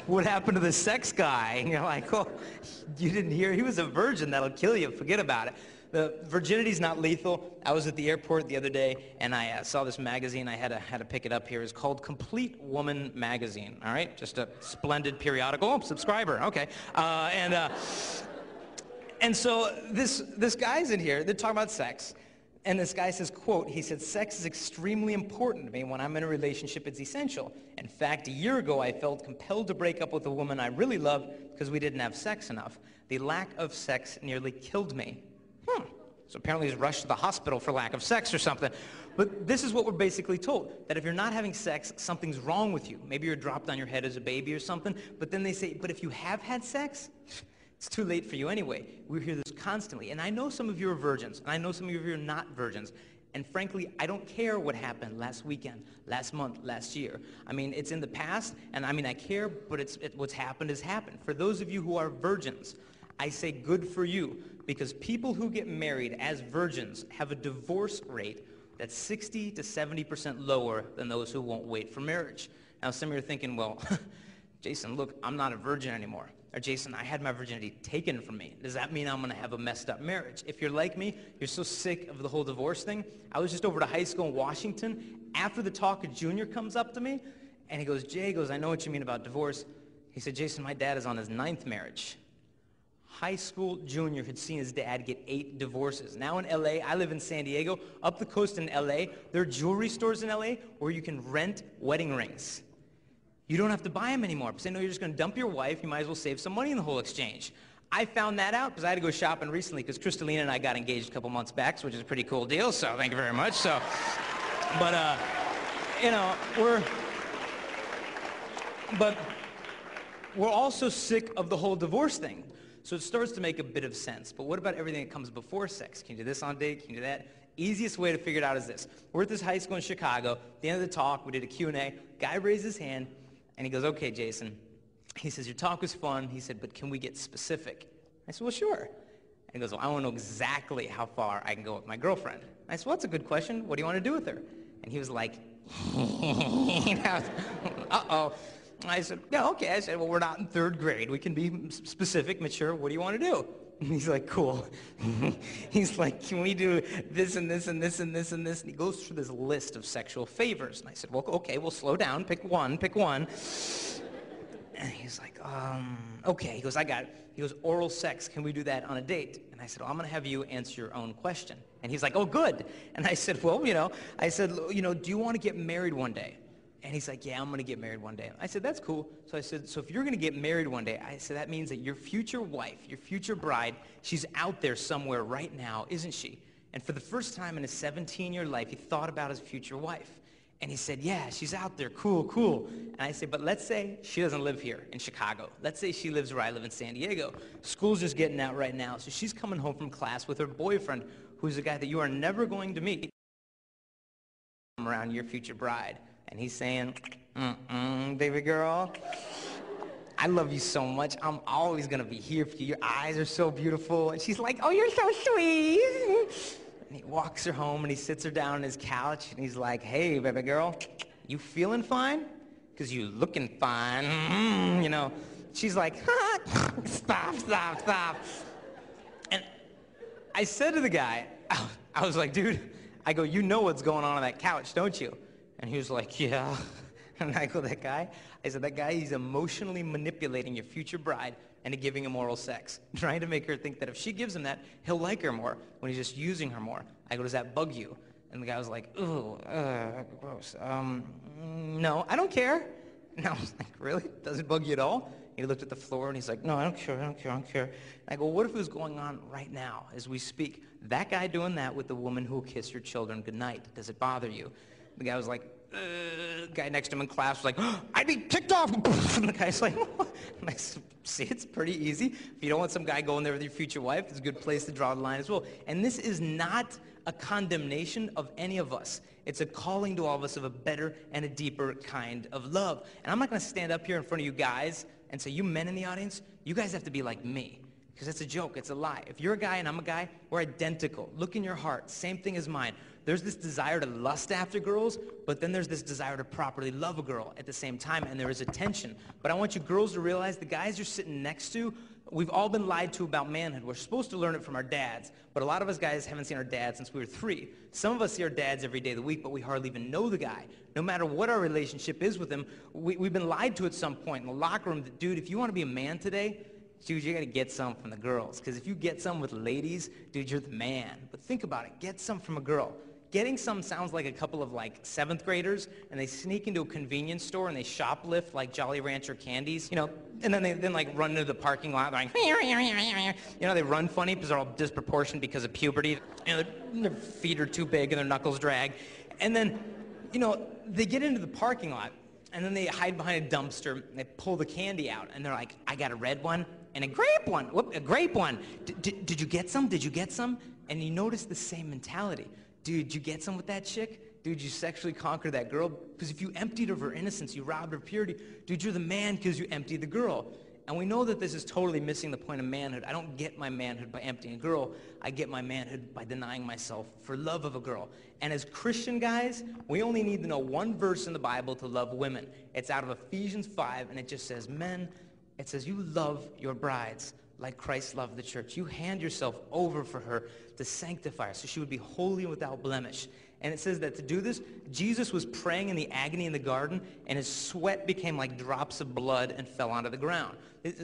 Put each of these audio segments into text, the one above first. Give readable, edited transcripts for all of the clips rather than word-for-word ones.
what happened to the sex guy? And you're like, oh, you didn't hear? He was a virgin. That'll kill you. Forget about it. The virginity's not lethal. I was at the airport the other day, and I saw this magazine. I had to pick it up here. It's called Complete Woman Magazine, all right? Just a splendid periodical. Oh, subscriber, okay. And so this guy's in here. They're talking about sex. And this guy says, quote, he said, sex is extremely important to me. When I'm in a relationship, it's essential. In fact, a year ago, I felt compelled to break up with a woman I really loved because we didn't have sex enough. The lack of sex nearly killed me. So apparently he's rushed to the hospital for lack of sex or something. But this is what we're basically told, that if you're not having sex, something's wrong with you. Maybe you're dropped on your head as a baby or something. But then they say, but if you have had sex, it's too late for you anyway. We hear this constantly. And I know some of you are virgins, and I know some of you are not virgins. And frankly, I don't care what happened last weekend, last month, last year. I mean, it's in the past, and I mean, I care, but what's happened has happened. For those of you who are virgins, I say good for you, because people who get married as virgins have a divorce rate that's 60 to 70% lower than those who won't wait for marriage. Now, some of you are thinking, well, Jason, look, I'm not a virgin anymore. Or Jason, I had my virginity taken from me. Does that mean I'm going to have a messed up marriage? If you're like me, you're so sick of the whole divorce thing. I was just over to high school in Washington. After the talk, a junior comes up to me, and he goes, Jay, goes, I know what you mean about divorce. He said, Jason, my dad is on his 9th marriage. High school junior had seen his dad get 8 divorces. Now in LA, I live in San Diego. Up the coast in LA, there are jewelry stores in LA where you can rent wedding rings. You don't have to buy them anymore because they know you're just going to dump your wife. You might as well save some money in the whole exchange. I found that out because I had to go shopping recently because Kristalina and I got engaged a couple months back, which is a pretty cool deal, so thank you very much. So, but, you know, we're also sick of the whole divorce thing. So it starts to make a bit of sense. But what about everything that comes before sex? Can you do this on a date? Can you do that? Easiest way to figure it out is this. We're at this high school in Chicago. At the end of the talk, we did a Q&A. Guy raised his hand, and he goes, okay, Jason. He says, your talk was fun. He said, but can we get specific? I said, well, sure. And he goes, well, I want to know exactly how far I can go with my girlfriend. I said, well, that's a good question. What do you want to do with her? And he was like, uh-oh. I said, yeah, okay. I said, well, we're not in 3rd grade. We can be specific, mature. What do you want to do? And he's like, cool. He's like, can we do this and this and this and this and this? And he goes through this list of sexual favors. And I said, well, okay, we'll slow down. Pick one. And he's like, okay. He goes, I got it. He goes, oral sex. Can we do that on a date? And I said, well, I'm going to have you answer your own question. And he's like, oh, good. And I said, well, you know, do you want to get married one day? And he's like, yeah, I'm going to get married one day. I said, that's cool. So I said, so if you're going to get married one day, I said, that means that your future wife, your future bride, she's out there somewhere right now, isn't she? And for the first time in his 17-year life, he thought about his future wife. And he said, yeah, she's out there. Cool, cool. And I said, but let's say she doesn't live here in Chicago. Let's say she lives where I live in San Diego. School's just getting out right now. So she's coming home from class with her boyfriend, who's a guy that you are never going to meet around your future bride. And he's saying, baby girl, I love you so much. I'm always going to be here for you. Your eyes are so beautiful. And she's like, oh, you're so sweet. And he walks her home, and he sits her down on his couch, and he's like, hey, baby girl, you feeling fine? Because you looking fine, you know. She's like, stop. And I said to the guy, I was like, dude, I go, you know what's going on that couch, don't you? And he was like, yeah. And I go, that guy? I said, that guy, he's emotionally manipulating your future bride into giving him oral sex, trying to make her think that if she gives him that, he'll like her more when he's just using her more. I go, does that bug you? And the guy was like, ooh, gross. No, I don't care. And I was like, really? Does it bug you at all? He looked at the floor, and he's like, no, I don't care. And I go, what if it was going on right now as we speak? That guy doing that with the woman who will kiss your children goodnight. Does it bother you? The guy was like, the guy next to him in class was like, oh, I'd be ticked off. And the guy's like, what? And I said, see, it's pretty easy. If you don't want some guy going there with your future wife, it's a good place to draw the line as well. And this is not a condemnation of any of us. It's a calling to all of us of a better and a deeper kind of love. And I'm not going to stand up here in front of you guys and say, you men in the audience, you guys have to be like me. Because it's a joke, it's a lie. If you're a guy and I'm a guy, we're identical. Look in your heart, same thing as mine. there's this desire to lust after girls, but then there's this desire to properly love a girl at the same time, and there is a tension. But I want you girls to realize the guys you're sitting next to, we've all been lied to about manhood. We're supposed to learn it from our dads, but a lot of us guys haven't seen our dads since we were 3. Some of us see our dads every day of the week, but we hardly even know the guy. No matter what our relationship is with him, we've been lied to at some point in the locker room that, dude, if you want to be a man today, dude, you got to get some from the girls. Because if you get some with ladies, dude, you're the man. But think about it. Get some from a girl. Getting some sounds like a couple of like 7th graders, and they sneak into a convenience store and they shoplift like Jolly Rancher candies, you know, and then they like run into the parking lot like, you know, they run funny because they're all disproportionate because of puberty. You know, their feet are too big and their knuckles drag. And then, you know, they get into the parking lot and then they hide behind a dumpster and they pull the candy out and they're like, I got a red one and a grape one. Whoop, a grape one. Did you get some? Did you get some? And you notice the same mentality. Dude, you get some with that chick? Dude, you sexually conquer that girl? Because if you emptied of her innocence, you robbed her purity, dude, you're the man because you emptied the girl. And we know that this is totally missing the point of manhood. I don't get my manhood by emptying a girl. I get my manhood by denying myself for love of a girl. And as Christian guys, we only need to know one verse in the Bible to love women. It's out of Ephesians 5, and it just says, men, it says, you love your brides like Christ loved the church. You hand yourself over for her to sanctify her so she would be holy and without blemish. And it says that to do this, Jesus was praying in the agony in the garden, and his sweat became like drops of blood and fell onto the ground.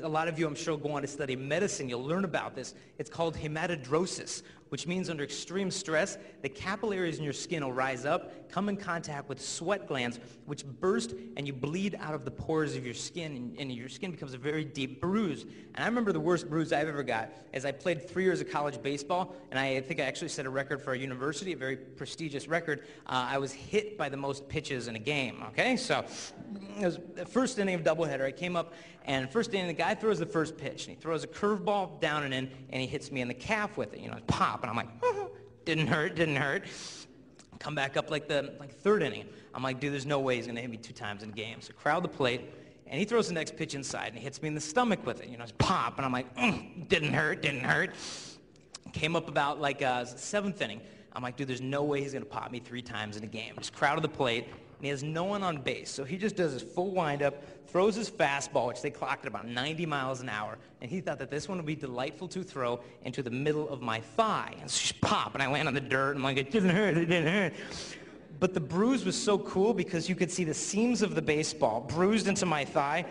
A lot of you, I'm sure, go on to study medicine. You'll learn about this. It's called hematidrosis, which means under extreme stress, the capillaries in your skin will rise up, come in contact with sweat glands, which burst, and you bleed out of the pores of your skin, and your skin becomes a very deep bruise. And I remember the worst bruise I've ever got is I played 3 years of college baseball, and I think I actually set a record for our university, a very prestigious record. I was hit by the most pitches in a game, okay? So it was the first inning of doubleheader. I came up, and first inning, the guy throws the first pitch, and he throws a curveball down and in, and he hits me in the calf with it, you know, pop, and I'm like, didn't hurt, didn't hurt. Come back up like the 3rd inning. I'm like, dude, there's no way he's going to hit me 2 times in a game. So crowd the plate, and he throws the next pitch inside, and he hits me in the stomach with it, you know, it's pop, and I'm like, didn't hurt, didn't hurt. Came up about like 7th inning. I'm like, dude, there's no way he's going to pop me 3 times in a game. Just crowded the plate, and he has no one on base. So he just does his full windup, throws his fastball, which they clocked at about 90 miles an hour, and he thought that this one would be delightful to throw into the middle of my thigh. And so just pop, and I land on the dirt, and I'm like, it didn't hurt, it didn't hurt. But the bruise was so cool because you could see the seams of the baseball bruised into my thigh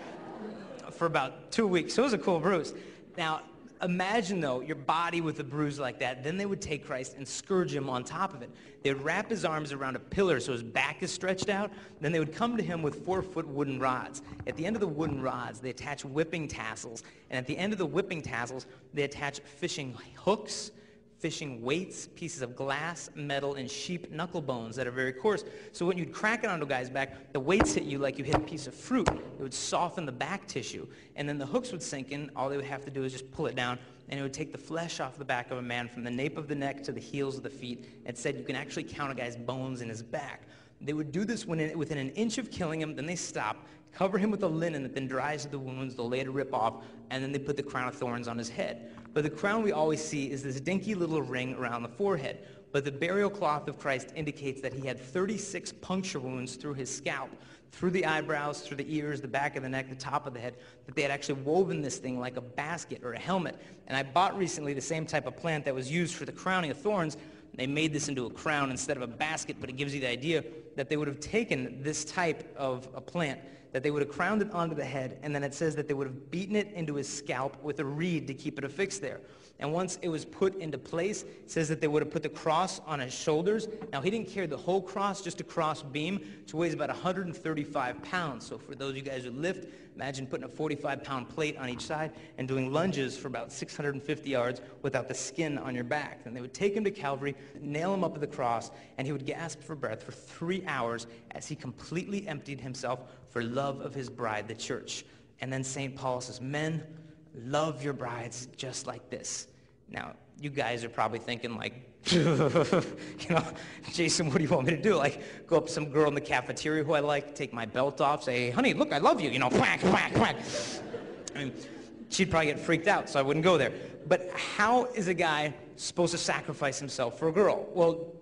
for about 2 weeks. So it was a cool bruise. Now, imagine, though, your body with a bruise like that. Then they would take Christ and scourge him on top of it. They would wrap his arms around a pillar so his back is stretched out. Then they would come to him with 4-foot wooden rods. At the end of the wooden rods, they attach whipping tassels. And at the end of the whipping tassels, they attach fishing hooks, fishing weights, pieces of glass, metal, and sheep knuckle bones that are very coarse. So when you'd crack it onto a guy's back, the weights hit you like you hit a piece of fruit. It would soften the back tissue. And then the hooks would sink in. All they would have to do is just pull it down, and it would take the flesh off the back of a man from the nape of the neck to the heels of the feet. It said you can actually count a guy's bones in his back. They would do this within an inch of killing him, then they stop, cover him with a linen that then dries the wounds, they'll later rip off, and then they put the crown of thorns on his head. But the crown we always see is this dinky little ring around the forehead. But the burial cloth of Christ indicates that he had 36 puncture wounds through his scalp, through the eyebrows, through the ears, the back of the neck, the top of the head, that they had actually woven this thing like a basket or a helmet. And I bought recently the same type of plant that was used for the crowning of thorns. They made this into a crown instead of a basket, but it gives you the idea that they would have taken this type of a plant, that they would have crowned it onto the head, and then it says that they would have beaten it into his scalp with a reed to keep it affixed there. And once it was put into place, it says that they would have put the cross on his shoulders. Now, he didn't carry the whole cross, just a cross beam, which weighs about 135 pounds. So for those of you guys who lift, imagine putting a 45-pound plate on each side and doing lunges for about 650 yards without the skin on your back. Then they would take him to Calvary, nail him up to the cross, and he would gasp for breath for 3 hours as he completely emptied himself for love of his bride, the church. And then St. Paul says, men, love your brides just like this. Now, you guys are probably thinking like, Jason, what do you want me to do? Like, go up to some girl in the cafeteria who I like, take my belt off, say, hey, honey, look, I love you, whack, whack, whack. I mean, she'd probably get freaked out, so I wouldn't go there. But how is a guy supposed to sacrifice himself for a girl? Well,